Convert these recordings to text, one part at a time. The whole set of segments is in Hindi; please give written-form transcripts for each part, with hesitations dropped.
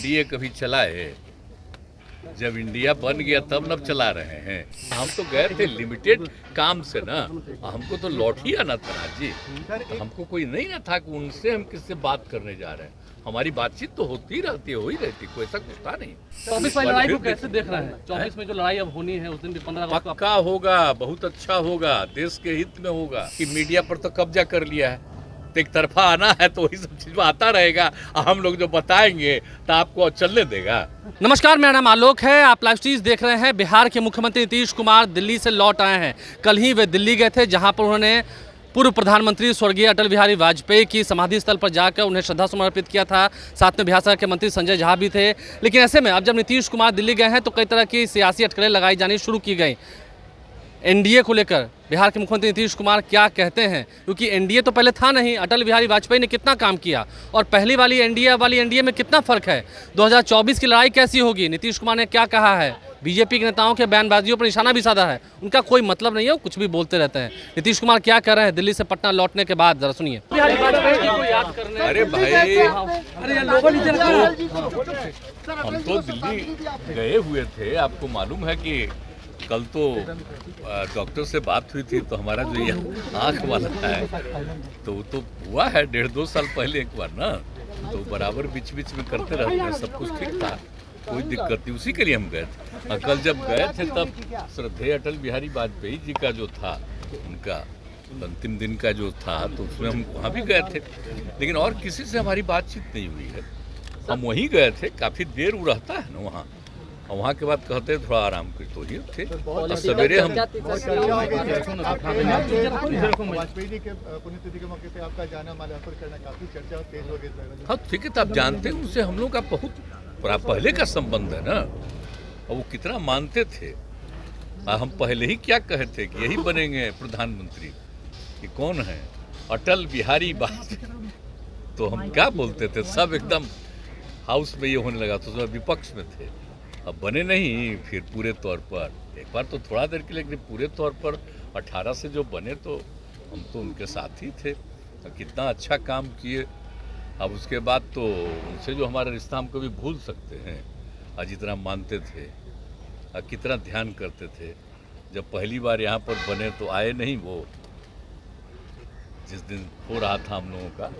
एनडीए कभी चला है? जब इंडिया बन गया तब न चला रहे हैं। हम तो गए थे लिमिटेड काम से ना, हमको तो लौट ही आना था ना जी। हमको कोई नहीं ना था कि उनसे हम किससे बात करने जा रहे हैं। हमारी बातचीत तो होती रहती है, हो ही रहती, कोई ऐसा कुछ था नहीं। 24 में लड़ाई को कैसे देख रहे हैं? 24 में जो लड़ाई अब होनी है उस दिन भी 15 अगस्त को पक्का होगा, बहुत अच्छा होगा, देश के हित में होगा। कि मीडिया पर तो कब्जा कर लिया है, तो एक तरफा आना है तो वही सब चीज आता रहेगा। हम लोग जो बताएंगे तो आपको चलने देगा। नमस्कार, मेरा नाम आलोक है। आप लाइव स्ट्रीम देख रहे हैं। बिहार के मुख्यमंत्री नीतीश कुमार दिल्ली से लौट आए हैं। कल ही वे दिल्ली गए थे, जहां पर उन्होंने पूर्व प्रधानमंत्री स्वर्गीय अटल बिहारी वाजपेयी की समाधि स्थल पर जाकर उन्हें श्रद्धा सुमन अर्पित किया था। साथ में बिहार सरकार के मंत्री संजय झा भी थे। लेकिन ऐसे में अब जब नीतीश कुमार दिल्ली गए हैं तो कई तरह की सियासी अटकलें लगाई जानी शुरू की गई। एनडीए को लेकर बिहार के मुख्यमंत्री नीतीश कुमार क्या कहते हैं, क्योंकि एनडीए तो पहले था नहीं। अटल बिहारी वाजपेयी ने कितना काम किया और पहली वाली एनडीए में कितना फर्क है। 2024 की लड़ाई कैसी होगी, नीतीश कुमार ने क्या कहा है। बीजेपी के नेताओं के बयानबाजियों पर निशाना भी साधा है, उनका कोई मतलब नहीं है, वो कुछ भी बोलते रहते हैं। नीतीश कुमार क्या कह रहे हैं दिल्ली से पटना लौटने के बाद, जरा सुनिए। अरे भाई, हम तो दिल्ली गए हुए थे। आपको मालूम है कि कल तो डॉक्टर से बात हुई थी, तो हमारा जो ये आँख वाला है तो वो तो हुआ है 1.5-2 साल पहले एक बार ना, तो बराबर बीच बीच में करते रहते हैं। सब कुछ ठीक था, कोई दिक्कत नहीं, उसी के लिए हम गए थे। कल जब गए थे तब श्रद्धेय अटल बिहारी वाजपेयी जी का जो था, उनका अंतिम दिन का जो था, तो उसमें हम वहाँ भी गए थे। लेकिन और किसी से हमारी बातचीत नहीं हुई है। हम वहीं गए थे, काफ़ी देर वो रहता है ना वहाँ, और वहाँ के बाद कहते थोड़ा आराम कर, तो ही थे। और सवेरे हम वाजपेयी जी के पुण्यतिथि के मौके पे आपका जाना माल्यार्पण करना काफी चर्चा तेज हो गई। हाँ ठीक है, तो आप जानते हैं उनसे हम लोग का बहुत पहले का संबंध है ना, और वो कितना मानते थे। हम पहले ही क्या कहे थे कि यही बनेंगे प्रधानमंत्री, कि कौन है अटल बिहारी वाजपेयी। तो हम क्या बोलते थे, सब एकदम हाउस में ये होने लगा, तो सब विपक्ष में थे। अब बने नहीं फिर पूरे तौर पर, एक बार तो थोड़ा देर के लिए, लेकिन पूरे तौर पर 18 से जो बने तो हम तो उनके साथ ही थे। तो कितना अच्छा काम किए। अब उसके बाद तो उनसे जो हमारा रिश्ता हम कभी भूल सकते हैं। आज जितना मानते थे, कितना ध्यान करते थे। जब पहली बार यहाँ पर बने तो आए नहीं, वो जिस दिन हो रहा था हम लोगों का।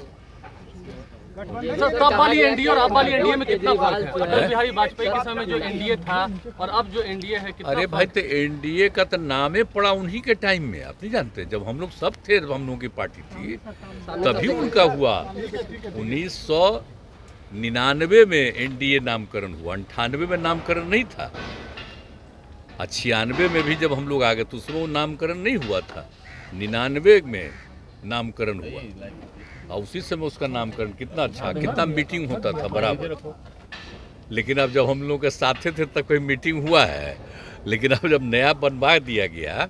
तब वाली एनडीए और अब वाली एनडीए में कितना फर्क है? अटल बिहारी वाजपेयी के समय जो एनडीए था और अब जो एनडीए है, कितना? अरे भाई, तो एनडीए का तो नामे पड़ा उन्हीं के टाइम में, आप नहीं जानते। जब हम लोग सब थे, जब हम लोगों की पार्टी थी, तभी उनका हुआ। 1999 में एनडीए नामकरण हुआ, 98 में नामकरण नहीं था। 96 में भी जब हम लोग आ गए तो उसमें वो नामकरण नहीं हुआ था। 99 में नामकरण हुआ, और उसी समय उसका नामकरण कितना अच्छा, कितना मीटिंग होता था बराबर। लेकिन अब जब हम लोग के साथ थे तब कोई मीटिंग हुआ है, लेकिन अब जब नया बनवा दिया गया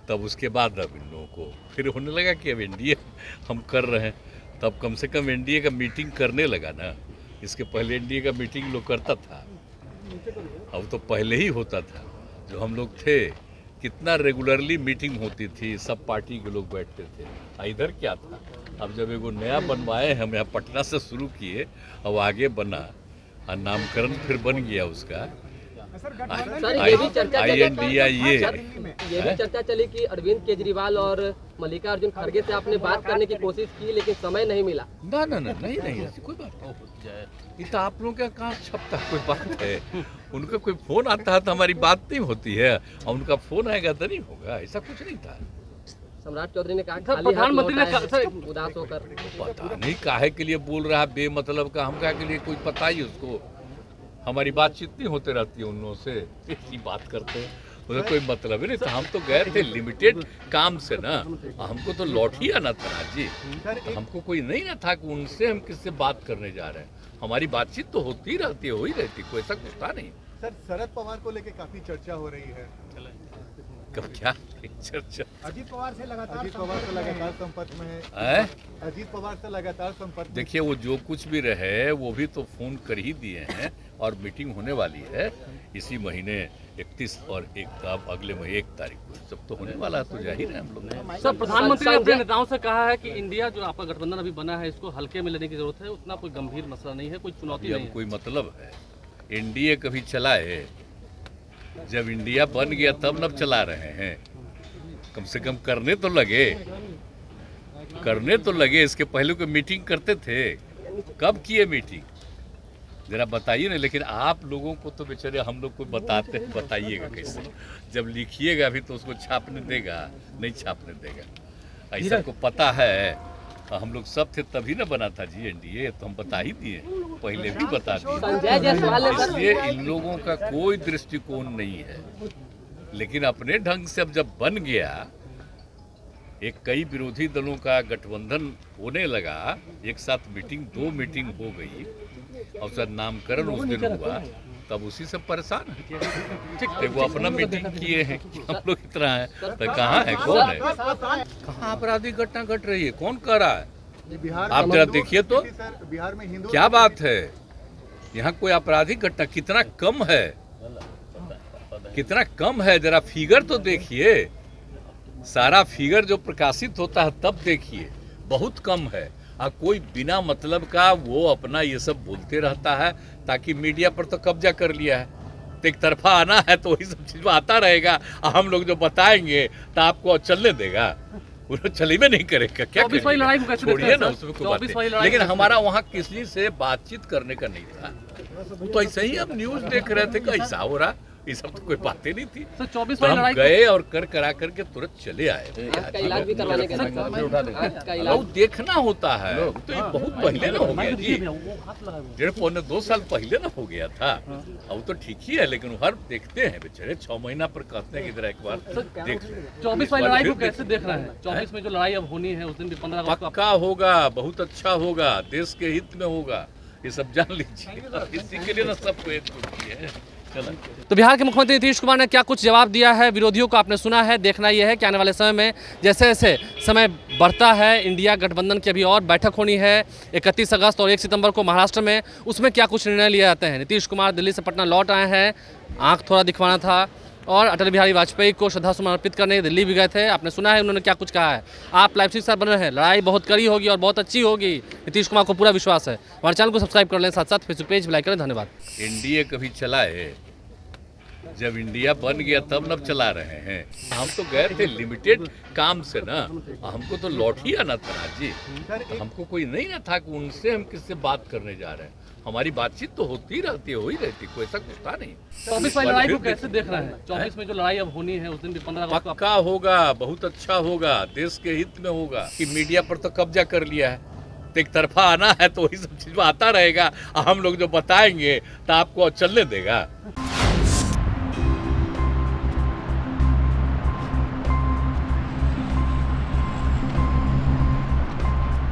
तब उसके बाद अब इन लोगों को फिर होने लगा कि अब एनडीए हम कर रहे हैं, तब कम से कम एनडीए का मीटिंग करने लगा ना। इसके पहले एनडीए का मीटिंग लोग करता था, अब तो पहले ही होता था। जो हम लोग थे, कितना रेगुलरली मीटिंग होती थी, सब पार्टी के लोग बैठते थे। इधर क्या था, अब जब एगो नया बनवाए, हम यहाँ पटना से शुरू किए, अब आगे बना, और नामकरण फिर बन गया उसका ये भी चर्चा चली कि अरविंद केजरीवाल और मल्लिकार्जुन खड़गे से आपने बात करने की कोशिश की, लेकिन समय नहीं मिला। ना नहीं ऐसी कोई बात नहीं। ये तो आप लोगों का कहाँ छपता कोई बात है। उनका कोई फोन आता है तो हमारी बात नहीं होती है, और उनका फोन आएगा तो नहीं होगा, ऐसा कुछ नहीं था। सम्राट चौधरी ने कहा प्रधानमंत्री ने उदास होकर, पता नहीं काहे के लिए बोल रहा है बेमतलब का, हम काहे के लिए, कोई पता ही उसको। हमारी बातचीत नहीं होते रहती है उन लोगों से, इसी बात करते हैं, उसे कोई मतलब ही नहीं था। हम तो गए थे लिमिटेड काम से ना, हमको तो लौट ही आना था ना जी। हमको कोई नहीं ना था कि उनसे हम किससे बात करने जा रहे हैं। हमारी बातचीत तो होती रहती है, हो ही रहती, कोई ऐसा कुछ था नहीं। सर, शरद पवार को लेके काफी चर्चा हो रही है। कब क्या चर्चा? अजीत पवार से लगातार संपर्क में है। अजीत पवार से लगातार संपर्क। देखिए, वो जो कुछ भी रहे वो भी तो फोन कर ही दिए हैं, और मीटिंग होने वाली है इसी महीने 31 और अब अगले महीने 1 तारीख को। सब तो होने वाला है, तो जाहिर है हम लोग। सर, प्रधानमंत्री ने अपने नेताओं से कहा है कि इंडिया जो आपका गठबंधन अभी बना है इसको हल्के में लेने की जरूरत है, उतना कोई गंभीर मसला नहीं है, कोई चुनौती नहीं अब है। कोई मतलब है एनडीए कभी चला है? जब इंडिया बन गया तब न चला रहे हैं। कम से कम करने तो लगे। इसके पहले कोई मीटिंग करते थे? कब किए मीटिंग? जरा बताइए ना। लेकिन आप लोगों को तो बेचारे हम लोग को बताइएगा कैसे? जब लिखिएगा भी तो उसको छापने देगा, नहीं छापने देगा। ऐसा को पता है हम लोग सब थे तभी ना बना था जी एनडीए, तो हम बता ही दिए, पहले भी बता संजय जायसवाल दिए। ने सर इसलिए इन लोगों का कोई दृष्टिकोण नहीं है। लेकिन अपने ढंग से अब जब बन गया, एक कई विरोधी दलों का गठबंधन होने लगा, एक साथ दो मीटिंग हो गई और सर नामकरण उस दिन हुआ, तब उसी से परेशान है। वो अपना मीटिंग किए हैं, हम लोग इतना है तो कहाँ है, कौन है, कहाँ आपराधिक घटना घट रही है, कौन कर रहा है? बिहार आप जरा देखिए तो, सर, बिहार में हिंदू क्या बात है? यहाँ कोई आपराधिक घटना कितना कम है, जरा फिगर तो देखिए। सारा फिगर जो प्रकाशित होता है तब देखिए, बहुत कम है। और कोई बिना मतलब का वो अपना ये सब बोलते रहता है ताकि मीडिया पर तो कब्जा कर लिया है, तो एक तरफा आना है तो वही सब चीज आता रहेगा। और हम लोग जो बताएंगे तो आपको चलने देगा, वो चली में नहीं करेगा। क्या वाली लड़ाई को कैसे छोड़िए देखते ना हैं उसमें सर? कोई बात 24 वाली नहीं। लड़ाई लेकिन हमारा वहाँ किसी से बातचीत करने का नहीं था, तो ऐसे ही हम न्यूज देख रहे थे कि ऐसा हो रहा, ये सब तो कोई बातें नहीं थी। सर, 24 तो वाली हम लड़ाई गए और करा करके तुरंत चले आए। का इलाज भी करवाने के बाद का वो इलाज देखना होता है, तो ये बहुत पहले ना हो गया जी, 1.5-2 साल पहले ना हो गया था। अब तो ठीक ही है, लेकिन हर देखते हैं बेचारे 6 महीना पर कहते हैं कि जरा एक बार देख लें। 24 वाली लड़ाई को कैसे देख रहे हैं? 24 में जो लड़ाई अब होनी है उस दिन भी 15 अगस्त को पक्का होगा, बहुत अच्छा होगा, देश के हित में होगा, ये सब जान लीजिए। इसी के लिए ना सबको एकजुट किए हैं। तो बिहार के मुख्यमंत्री नीतीश कुमार ने क्या कुछ जवाब दिया है विरोधियों को आपने सुना है। देखना यह है कि आने वाले समय में जैसे जैसे समय बढ़ता है, इंडिया गठबंधन की अभी और बैठक होनी है 31 अगस्त और 1 सितंबर को महाराष्ट्र में, उसमें क्या कुछ निर्णय लिए जाते हैं। नीतीश कुमार दिल्ली से पटना लौट आए हैं, आँख थोड़ा दिखवाना था और अटल बिहारी वाजपेयी को श्रद्धासुमन अर्पित करने दिल्ली भी गए थे। आपने सुना है उन्होंने क्या कुछ कहा है। आप लाइव से बन रहे हैं, लड़ाई बहुत कड़ी होगी और बहुत अच्छी होगी, नीतीश कुमार को पूरा विश्वास है। हमारे चैनल को सब्सक्राइब कर लें, साथ साथ फेसबुक पेज भी लाइक करें। धन्यवाद। एनडीए कभी चला है? जब इंडिया बन गया तब न चला रहे हैं। हम तो गए थे लिमिटेड काम से ना, हमको तो लौट ही आना था ना जी, तो हमको कोई नहीं ना था कि उनसे हम किससे बात करने जा रहे हैं। हमारी बातचीत तो होती रहती है, हो ही रहती, कोई ऐसा कुछ था नहीं। 24 वाली लड़ाई को कैसे देख रहे हैं? 24 में जो लड़ाई अब होनी है उस दिन भी 15 अगस्त को पक्का होगा, बहुत अच्छा होगा, देश के हित में होगा। कि मीडिया पर तो कब्जा कर लिया है, तो एक तरफा आना है तो वही सब चीज आता रहेगा। हम लोग जो बताएंगे तो आपको चलने देगा।